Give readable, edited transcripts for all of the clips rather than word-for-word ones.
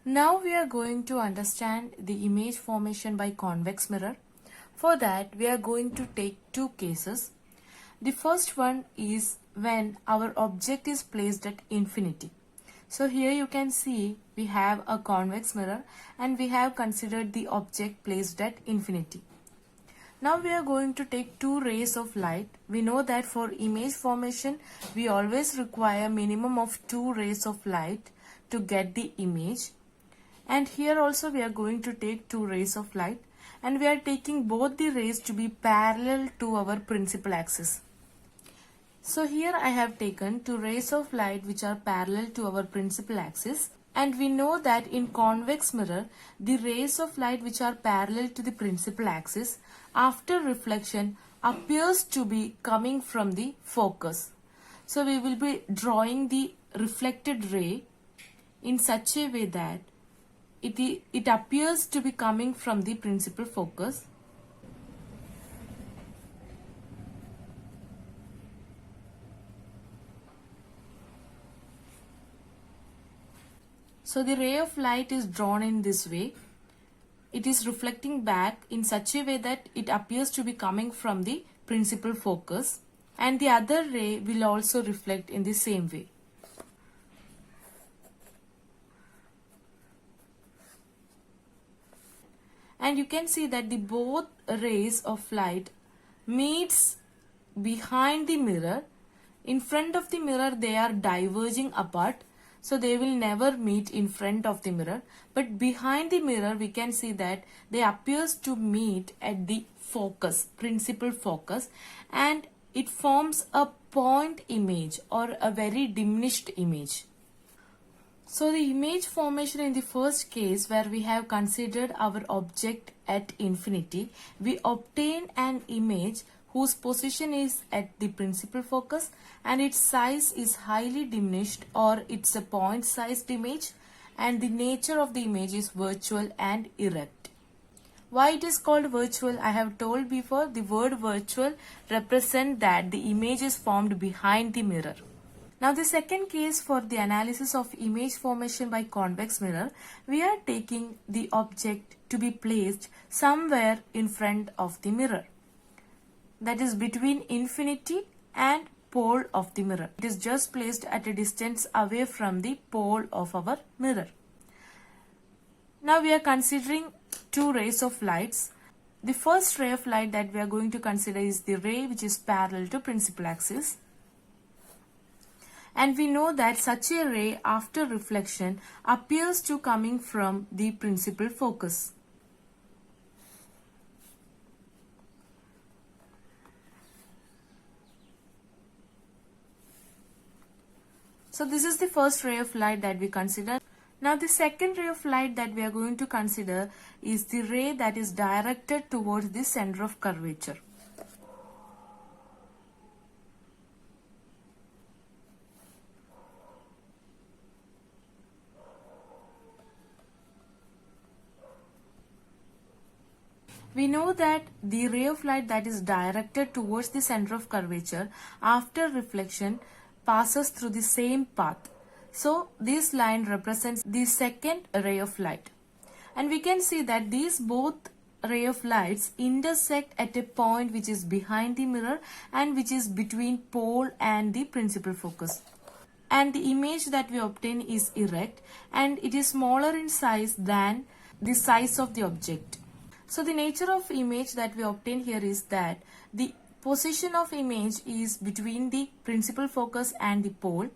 Now we are going to understand the image formation by convex mirror. For that, we are going to take two cases. The first one is when our object is placed at infinity. So here you can see we have a convex mirror and we have considered the object placed at infinity. Now we are going to take two rays of light. We know that for image formation, we always require minimum of two rays of light to get the image. And here also we are going to take two rays of light and we are taking both the rays to be parallel to our principal axis. So here I have taken two rays of light which are parallel to our principal axis, and we know that in convex mirror the rays of light which are parallel to the principal axis after reflection appears to be coming from the focus. So we will be drawing the reflected ray in such a way that it appears to be coming from the principal focus. So the ray of light is drawn in this way. It is reflecting back in such a way that it appears to be coming from the principal focus, and the other ray will also reflect in the same way. And you can see that the both rays of light meets behind the mirror. In front of the mirror they are diverging apart, so they will never meet in front of the mirror, but behind the mirror we can see that they appears to meet at the focus, principal focus, and it forms a point image or a very diminished image. So the image formation in the first case, where we have considered our object at infinity, we obtain an image whose position is at the principal focus and its size is highly diminished, or it's a point sized image, and the nature of the image is virtual and erect. Why it is called virtual? I have told before, the word virtual represents that the image is formed behind the mirror. Now the second case for the analysis of image formation by convex mirror, we are taking the object to be placed somewhere in front of the mirror. That is between infinity and pole of the mirror. It is just placed at a distance away from the pole of our mirror. Now we are considering two rays of lights. The first ray of light that we are going to consider is the ray which is parallel to principal axis. And we know that such a ray after reflection appears to coming from the principal focus. So this is the first ray of light that we consider. Now the second ray of light that we are going to consider is the ray that is directed towards the center of curvature. We know that the ray of light that is directed towards the center of curvature after reflection passes through the same path. So this line represents the second ray of light. And we can see that these both ray of lights intersect at a point which is behind the mirror and which is between pole and the principal focus. And the image that we obtain is erect and it is smaller in size than the size of the object. So the nature of image that we obtain here is that the position of image is between the principal focus and the pole.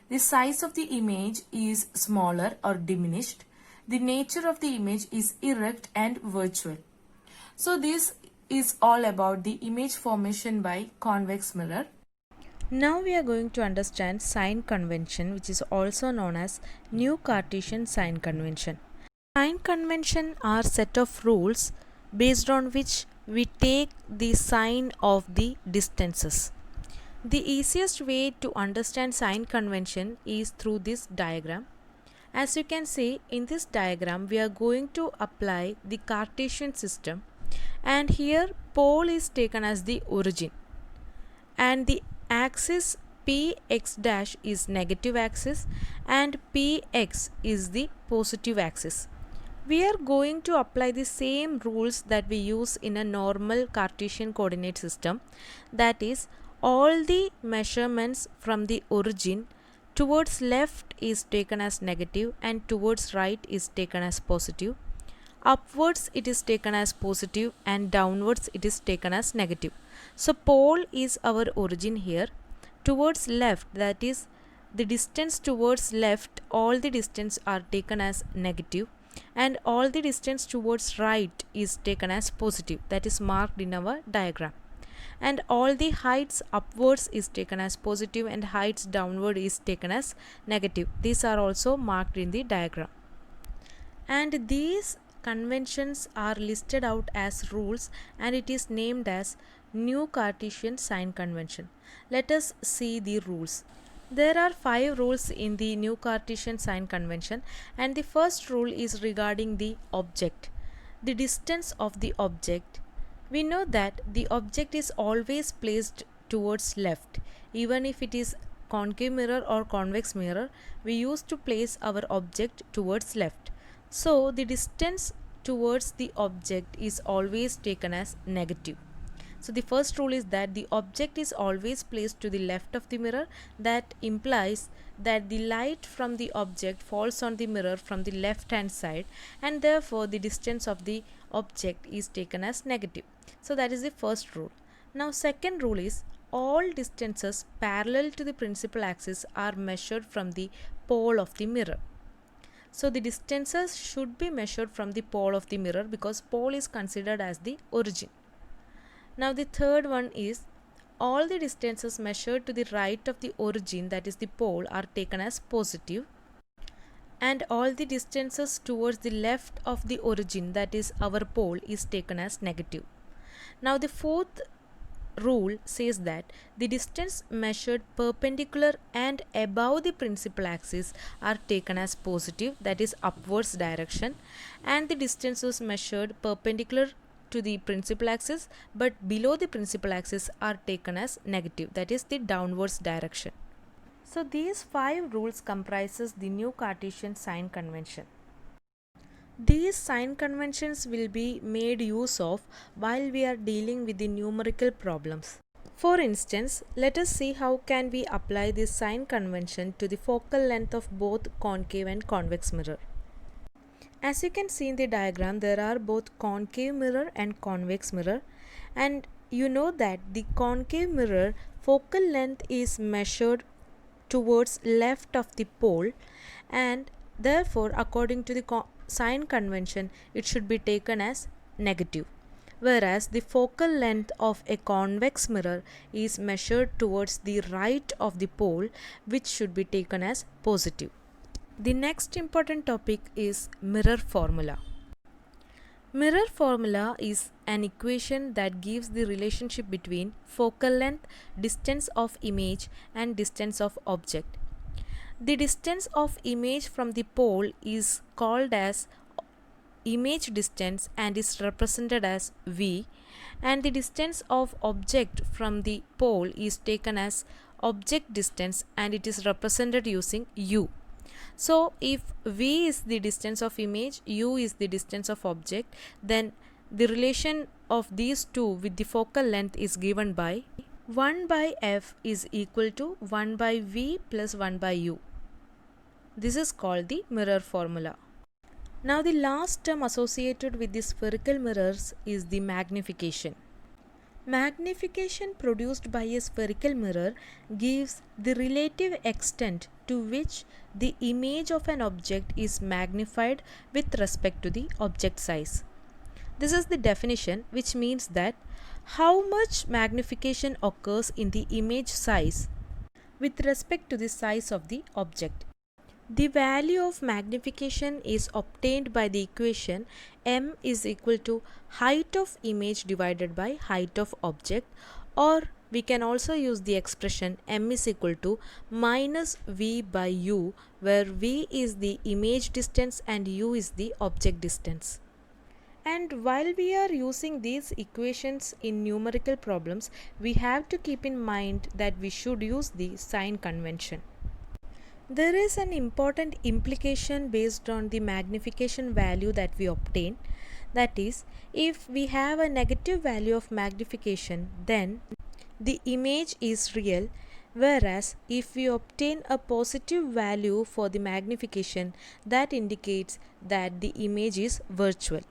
The size of the image is smaller or diminished. The nature of the image is erect and virtual. So this is all about the image formation by convex mirror. Now we are going to understand sign convention, which is also known as new Cartesian sign convention. Sign convention are set of rules based on which we take the sign of the distances. The easiest way to understand sign convention is through this diagram. As you can see in this diagram, we are going to apply the Cartesian system, and here pole is taken as the origin and the axis px dash is negative axis and px is the positive axis. We are going to apply the same rules that we use in a normal Cartesian coordinate system, that is, all the measurements from the origin towards left is taken as negative and towards right is taken as positive. Upwards it is taken as positive and downwards it is taken as negative. So pole is our origin here. Towards left, that is the distance towards left, all the distance are taken as negative and all the distance towards right is taken as positive, that is marked in our diagram. And all the heights upwards is taken as positive and heights downward is taken as negative. These are also marked in the diagram. And these conventions are listed out as rules and it is named as New Cartesian Sign Convention. Let us see the rules. There are 5 rules in the New Cartesian Sign Convention, and the first rule is regarding the object. The distance of the object. We know that the object is always placed towards left. Even if it is concave mirror or convex mirror, we used to place our object towards left. So the distance towards the object is always taken as negative. So the first rule is that the object is always placed to the left of the mirror. That implies that the light from the object falls on the mirror from the left hand side, and therefore the distance of the object is taken as negative. So that is the first rule. Now second rule is all distances parallel to the principal axis are measured from the pole of the mirror. So the distances should be measured from the pole of the mirror because pole is considered as the origin. Now the third one is all the distances measured to the right of the origin, that is the pole, are taken as positive, and all the distances towards the left of the origin, that is our pole, is taken as negative. Now the fourth rule says that the distance measured perpendicular and above the principal axis are taken as positive, that is upwards direction, and the distances measured perpendicular to the principal axis but below the principal axis are taken as negative, that is the downwards direction. So these 5 rules comprises the New Cartesian Sign Convention. These sign conventions will be made use of while we are dealing with the numerical problems. For instance, let us see how can we apply this sign convention to the focal length of both concave and convex mirror. As you can see in the diagram, there are both concave mirror and convex mirror, and you know that the concave mirror focal length is measured towards left of the pole, and therefore according to the sign convention it should be taken as negative, whereas the focal length of a convex mirror is measured towards the right of the pole, which should be taken as positive. The next important topic is mirror formula. Mirror formula is an equation that gives the relationship between focal length, distance of image and distance of object. The distance of image from the pole is called as image distance and is represented as V, and the distance of object from the pole is taken as object distance and it is represented using U. So if V is the distance of image, U is the distance of object, then the relation of these two with the focal length is given by 1 by F is equal to 1 by V plus 1 by U. This is called the mirror formula. Now the last term associated with the spherical mirrors is the magnification. Magnification produced by a spherical mirror gives the relative extent to which the image of an object is magnified with respect to the object size. This is the definition, which means that how much magnification occurs in the image size with respect to the size of the object. The value of magnification is obtained by the equation m is equal to height of image divided by height of object, or we can also use the expression m is equal to minus v by u, where v is the image distance and u is the object distance. And while we are using these equations in numerical problems, we have to keep in mind that we should use the sign convention. There is an important implication based on the magnification value that we obtain. That is, if we have a negative value of magnification, then the image is real, whereas if we obtain a positive value for the magnification, that indicates that the image is virtual.